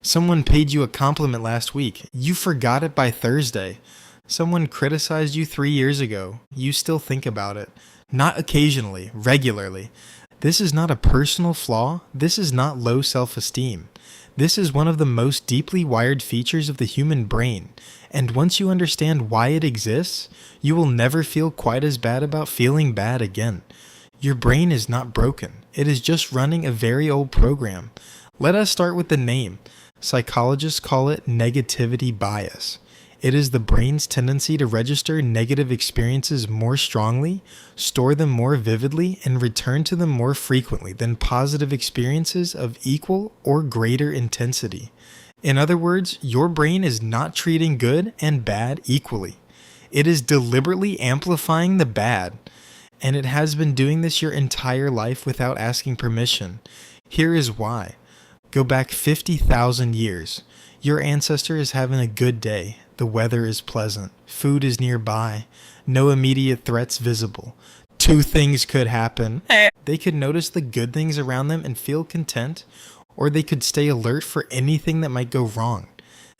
Someone paid you a compliment last week. You forgot it by Thursday. Someone criticized you 3 years ago. You still think about it. Not occasionally, regularly. This is not a personal flaw. This is not low self-esteem. This is one of the most deeply wired features of the human brain. And once you understand why it exists, you will never feel quite as bad about feeling bad again. Your brain is not broken. It is just running a very old program. Let us start with the name. Psychologists call it negativity bias. It is the brain's tendency to register negative experiences more strongly, store them more vividly, and return to them more frequently than positive experiences of equal or greater intensity. In other words, your brain is not treating good and bad equally. It is deliberately amplifying the bad, and it has been doing this your entire life without asking permission. Here is why. Go back 50,000 years. Your ancestor is having a good day. The weather is pleasant. Food is nearby. No immediate threats visible. Two things could happen. They could notice the good things around them and feel content, or they could stay alert for anything that might go wrong.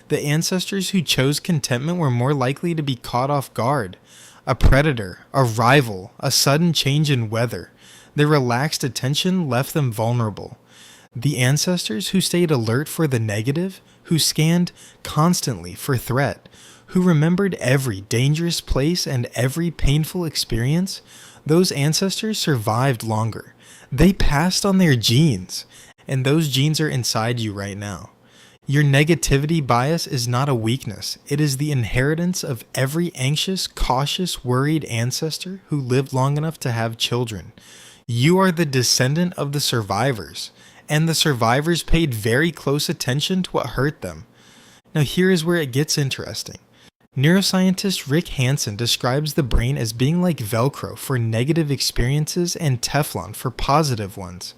The ancestors who chose contentment were more likely to be caught off guard. A predator, a rival, a sudden change in weather. Their relaxed attention left them vulnerable. The ancestors who stayed alert for the negative, who scanned constantly for threat, who remembered every dangerous place and every painful experience, those ancestors survived longer. They passed on their genes, and those genes are inside you right now. Your negativity bias is not a weakness. It is the inheritance of every anxious, cautious, worried ancestor who lived long enough to have children. You are the descendant of the survivors. And the survivors paid very close attention to what hurt them. Now here is where it gets interesting. Neuroscientist Rick Hanson describes the brain as being like Velcro for negative experiences and Teflon for positive ones.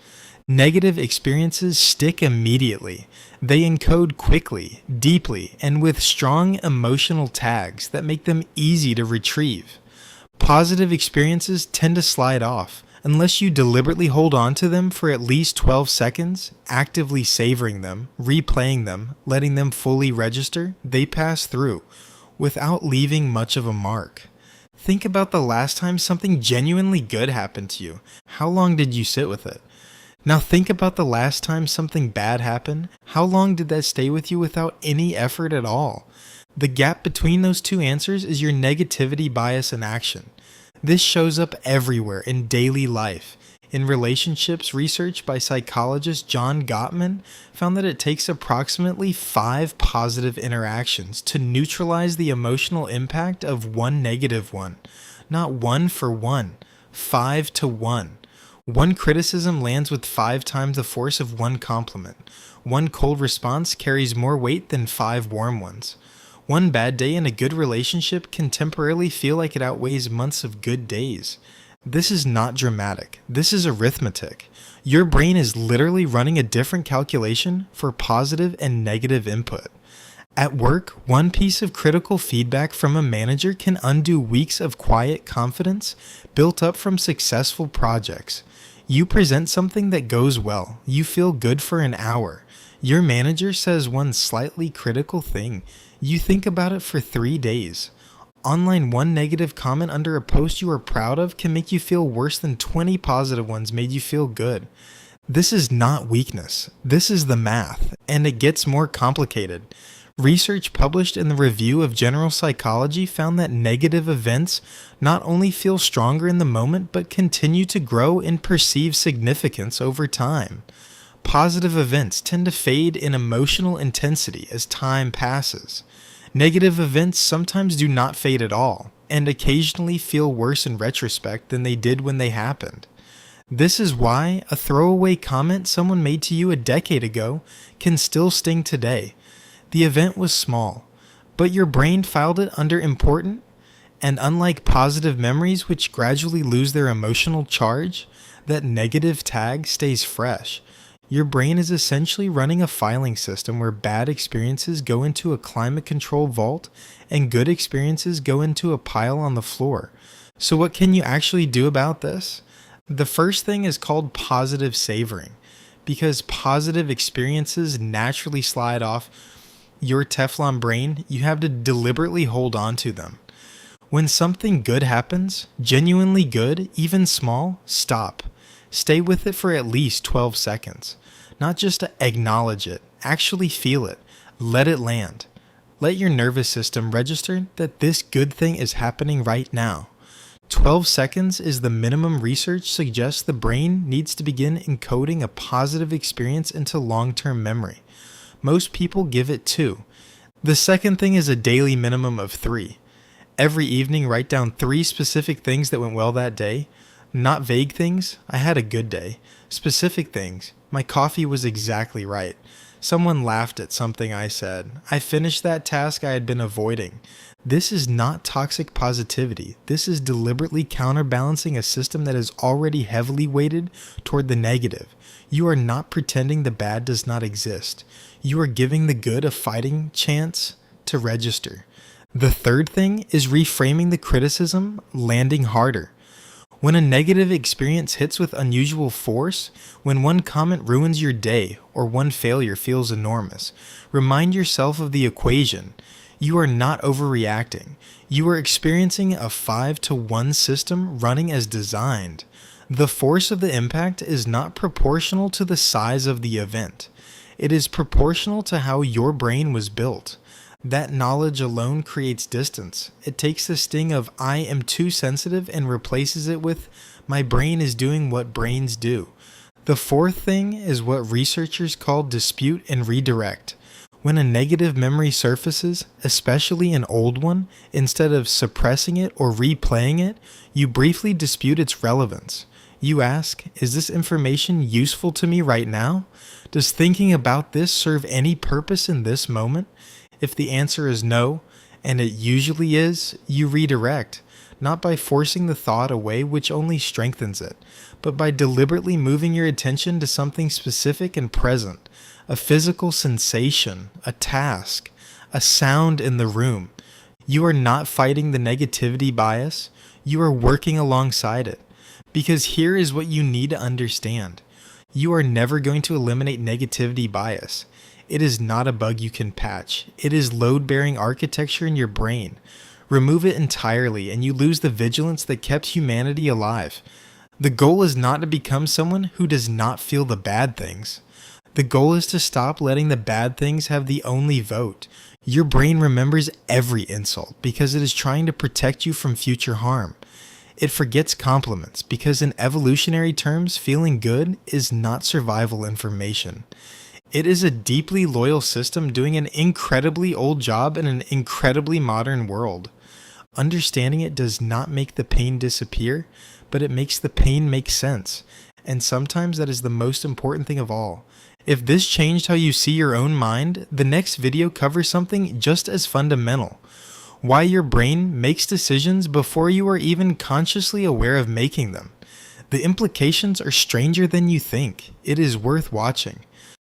Negative experiences stick immediately. They encode quickly, deeply, and with strong emotional tags that make them easy to retrieve. Positive experiences tend to slide off. Unless you deliberately hold on to them for at least 12 seconds, actively savoring them, replaying them, letting them fully register, they pass through, without leaving much of a mark. Think about the last time something genuinely good happened to you. How long did you sit with it? Now think about the last time something bad happened. How long did that stay with you without any effort at all? The gap between those two answers is your negativity bias in action. This shows up everywhere in daily life. In relationships, research by psychologist John Gottman found that it takes approximately 5 positive interactions to neutralize the emotional impact of one negative one. Not 1 for 1, 5 to 1. One criticism lands with 5 times the force of one compliment. One cold response carries more weight than 5 warm ones. One bad day in a good relationship can temporarily feel like it outweighs months of good days. This is not dramatic. This is arithmetic. Your brain is literally running a different calculation for positive and negative input. At work, one piece of critical feedback from a manager can undo weeks of quiet confidence built up from successful projects. You present something that goes well. You feel good for an hour. Your manager says one slightly critical thing. You think about it for 3 days. Online one negative comment under a post you are proud of can make you feel worse than 20 positive ones made you feel good. This is not weakness. This is the math, and it gets more complicated. Research published in the Review of General Psychology found that negative events not only feel stronger in the moment, but continue to grow in perceived significance over time. Positive events tend to fade in emotional intensity as time passes. Negative events sometimes do not fade at all, and occasionally feel worse in retrospect than they did when they happened. This is why a throwaway comment someone made to you a decade ago can still sting today. The event was small, but your brain filed it under important, and unlike positive memories which gradually lose their emotional charge, that negative tag stays fresh. Your brain is essentially running a filing system where bad experiences go into a climate control vault and good experiences go into a pile on the floor. So what can you actually do about this? The first thing is called positive savoring. Because positive experiences naturally slide off your Teflon brain, you have to deliberately hold on to them. When something good happens, genuinely good, even small, stop. Stay with it for at least 12 seconds. Not just to acknowledge it, actually feel it. Let it land. Let your nervous system register that this good thing is happening right now. 12 seconds is the minimum research suggests the brain needs to begin encoding a positive experience into long-term memory. Most people give it 2. The second thing is a daily minimum of 3. Every evening, write down 3 specific things that went well that day. Not vague things, I had a good day. Specific things, my coffee was exactly right. Someone laughed at something I said. I finished that task I had been avoiding. This is not toxic positivity. This is deliberately counterbalancing a system that is already heavily weighted toward the negative. You are not pretending the bad does not exist. You are giving the good a fighting chance to register. The third thing is reframing the criticism, landing harder. When a negative experience hits with unusual force, when one comment ruins your day or one failure feels enormous, remind yourself of the equation. You are not overreacting. You are experiencing a 5-to-1 system running as designed. The force of the impact is not proportional to the size of the event. It is proportional to how your brain was built. That knowledge alone creates distance. It takes the sting of I am too sensitive and replaces it with my brain is doing what brains do. The fourth thing is what researchers call dispute and redirect. When a negative memory surfaces, especially an old one, instead of suppressing it or replaying it, you briefly dispute its relevance. You ask, is this information useful to me right now? Does thinking about this serve any purpose in this moment? If the answer is no, and it usually is, you redirect, not by forcing the thought away, which only strengthens it, but by deliberately moving your attention to something specific and present, a physical sensation, a task, a sound in the room. You are not fighting the negativity bias, you are working alongside it. Because here is what you need to understand. You are never going to eliminate negativity bias. It is not a bug you can patch. It is load-bearing architecture in your brain. Remove it entirely and you lose the vigilance that kept humanity alive. The goal is not to become someone who does not feel the bad things. The goal is to stop letting the bad things have the only vote. Your brain remembers every insult because it is trying to protect you from future harm. It forgets compliments because in evolutionary terms, feeling good is not survival information. It is a deeply loyal system doing an incredibly old job in an incredibly modern world. Understanding it does not make the pain disappear, but it makes the pain make sense. And sometimes that is the most important thing of all. If this changed how you see your own mind, the next video covers something just as fundamental. Why your brain makes decisions before you are even consciously aware of making them. The implications are stranger than you think. It is worth watching.